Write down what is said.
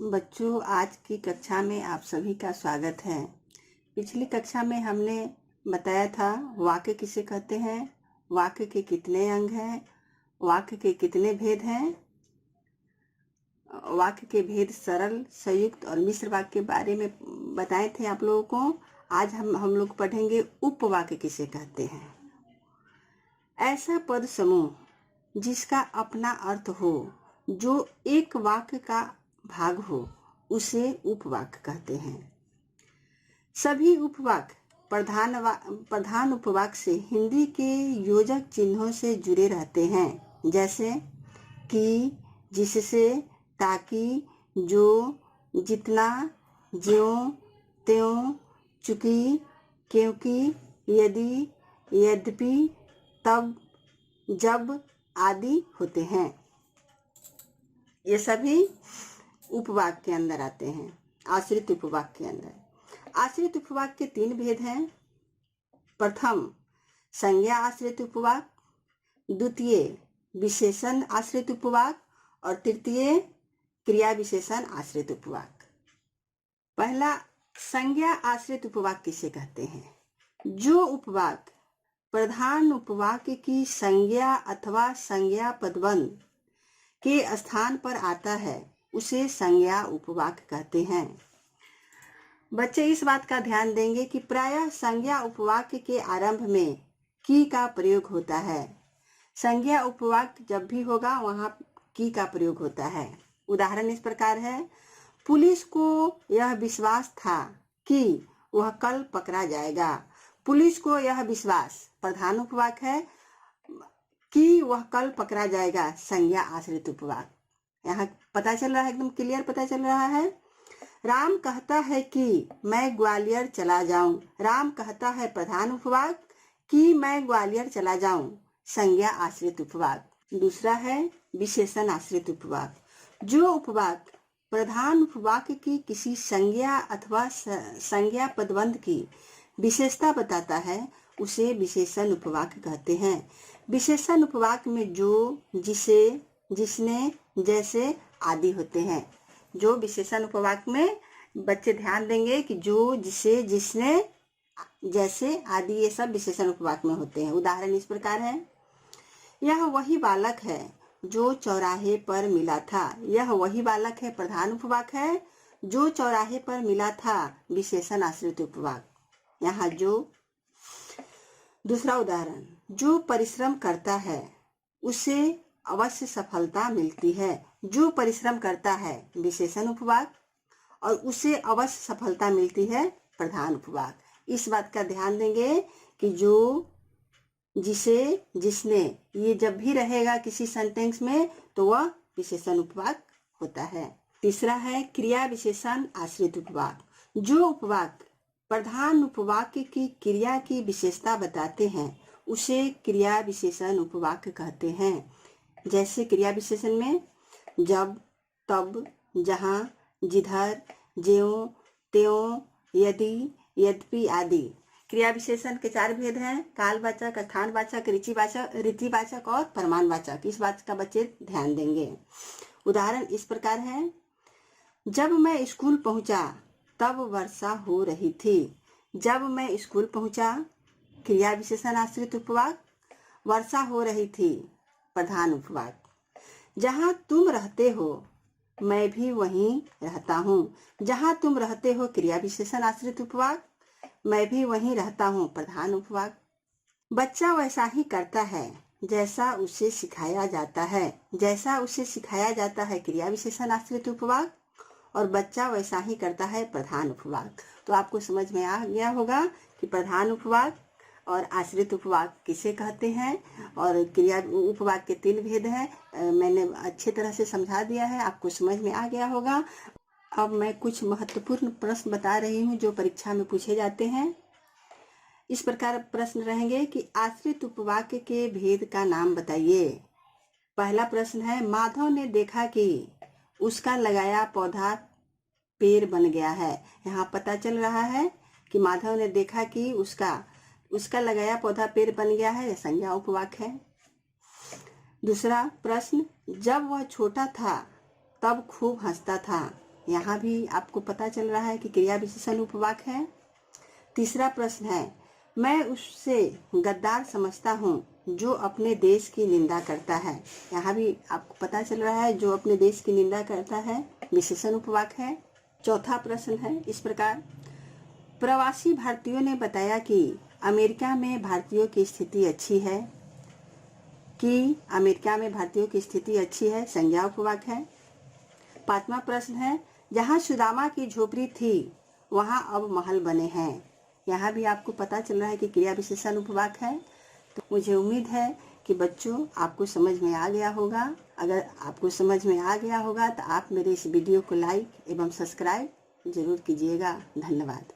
बच्चों, आज की कक्षा में आप सभी का स्वागत है। पिछली कक्षा में हमने बताया था वाक्य किसे कहते हैं, वाक्य के कितने अंग हैं, वाक्य के कितने भेद हैं, वाक्य के भेद सरल, संयुक्त और मिश्र वाक्य के बारे में बताए थे आप लोगों को। आज हम लोग पढ़ेंगे उपवाक्य किसे कहते हैं। ऐसा पद समूह जिसका अपना अर्थ हो, जो एक वाक्य का भाग हो, उसे उपवाक्य कहते हैं। सभी उपवाक्य प्रधान उपवाक्य से हिंदी के योजक चिन्हों से जुड़े रहते हैं, जैसे कि, जिससे, ताकि, जो, जितना, ज्यों, त्यों, चूंकि, क्योंकि, यदि, यद्यपि, तब, जब आदि होते हैं। ये सभी उपवाक्य के अंदर आते हैं। आश्रित उपवाक्य के अंदर आश्रित उपवाक्य के 3 भेद हैं। प्रथम संज्ञा आश्रित उपवाक्य, द्वितीय विशेषण आश्रित उपवाक्य और तृतीय क्रिया विशेषण आश्रित उपवाक्य। पहला संज्ञा आश्रित उपवाक्य किसे कहते हैं? जो उपवाक्य प्रधान उपवाक्य की संज्ञा अथवा संज्ञा पदबंध के स्थान पर आता है, उसे संज्ञा उपवाक्य कहते हैं। बच्चे इस बात का ध्यान देंगे कि प्रायः संज्ञा उपवाक्य के आरंभ में की का प्रयोग होता है। संज्ञा उपवाक्य जब भी होगा वहां की का प्रयोग होता है। उदाहरण इस प्रकार है, पुलिस को यह विश्वास था कि वह कल पकड़ा जाएगा। पुलिस को यह विश्वास प्रधान उपवाक्य है, कि वह कल पकड़ा जाएगा संज्ञा आश्रित उपवाक्य। यहाँ पता चल रहा है, एकदम क्लियर पता चल रहा है। राम कहता है कि मैं ग्वालियर चला जाऊं। राम कहता है प्रधान उपवाक्य, कि मैं ग्वालियर चला जाऊं संज्ञा आश्रित उपवाक्य। दूसरा है विशेषण आश्रित उपवाक्य। जो उपवाक्य प्रधान उपवाक्य की किसी संज्ञा अथवा संज्ञा पदबंध की विशेषता बताता है, उसे विशेषण उपवाक्य कहते हैं। विशेषण उपवाक्य में जो, जिसे, जिसने, जैसे आदि होते हैं। जो विशेषण उपवाक्य में बच्चे ध्यान देंगे कि जो, जिसे, जिसने, जैसे आदि, ये सब विशेषण उपवाक्य में होते हैं। उदाहरण इस प्रकार है, यह वही बालक है जो चौराहे पर मिला था। यह वही बालक है प्रधान उपवाक्य है, जो चौराहे पर मिला था विशेषण आश्रित उपवाक्य। यहाँ जो। दूसरा उदाहरण, जो परिश्रम करता है उसे अवश्य सफलता मिलती है। जो परिश्रम करता है विशेषण उपवाक्य और उसे अवश्य सफलता मिलती है प्रधान उपवाक्य। इस बात का ध्यान देंगे कि जो, जिसे, जिसने, ये जब भी रहेगा किसी सेंटेंस में तो वह विशेषण उपवाक्य होता है। तीसरा है क्रिया विशेषण आश्रित उपवाक्य। जो उपवाक्य प्रधान उपवाक्य की क्रिया की विशेषता बताते हैं, उसे क्रिया विशेषण उपवाक्य कहते हैं। जैसे क्रिया विशेषण में जब, तब, जहाँ, जिधर, ज्यों, त्यों, यदि, यद्यपि आदि। क्रिया विशेषण के 4 भेद हैं, कालवाचक, स्थानवाचक, रीतिवाचक और प्रमाणवाचक। इस बात का बच्चे ध्यान देंगे। उदाहरण इस प्रकार है, जब मैं स्कूल पहुंचा तब वर्षा हो रही थी। जब मैं स्कूल पहुंचा क्रिया विशेषण आश्रित उपवाक्य, वर्षा हो रही थी प्रधान उपवाक्य। जहाँ तुम रहते हो मैं भी वहीं रहता हूँ। जहाँ तुम रहते हो क्रिया विशेषण आश्रित उपवाक्य, मैं भी वहीं रहता हूँ प्रधान उपवाक्य। बच्चा वैसा ही करता है जैसा उसे सिखाया जाता है। जैसा उसे सिखाया जाता है क्रिया विशेषण आश्रित उपवाक्य और बच्चा वैसा ही करता है प्रधान उपवाक्य। तो आपको समझ में आ गया होगा कि प्रधान उपवाक्य और आश्रित उपवाक्य किसे कहते हैं और क्रिया उपवाक्य के 3 भेद हैं। मैंने अच्छे तरह से समझा दिया है, आपको समझ में आ गया होगा। अब मैं कुछ महत्वपूर्ण प्रश्न बता रही हूँ जो परीक्षा में पूछे जाते हैं। इस प्रकार प्रश्न रहेंगे कि आश्रित उपवाक्य के भेद का नाम बताइए। पहला प्रश्न है, माधव ने देखा कि उसका लगाया पौधा पेड़ बन गया है। यहाँ पता चल रहा है कि माधव ने देखा कि उसका लगाया पौधा पेड़ बन गया है, संज्ञा उपवाक्य है। दूसरा प्रश्न, जब वह छोटा था तब खूब हंसता था। यहाँ भी आपको पता चल रहा है कि क्रिया विशेषण उपवाक है। तीसरा प्रश्न है, मैं उससे गद्दार समझता हूँ जो अपने देश की निंदा करता है। यहाँ भी आपको पता चल रहा है जो अपने देश की निंदा करता है विशेषण उपवाक है। चौथा प्रश्न है इस प्रकार, प्रवासी भारतीयों ने बताया कि अमेरिका में भारतीयों की स्थिति अच्छी है। संज्ञा उपवाक है। पांचवा प्रश्न है, जहाँ सुदामा की झोपड़ी थी वहाँ अब महल बने हैं। यहाँ भी आपको पता चल रहा है कि क्रिया विशेषण उपवाक है। तो मुझे उम्मीद है कि बच्चों आपको समझ में आ गया होगा। अगर आपको समझ में आ गया होगा तो आप मेरे इस वीडियो को लाइक एवं सब्सक्राइब जरूर कीजिएगा। धन्यवाद।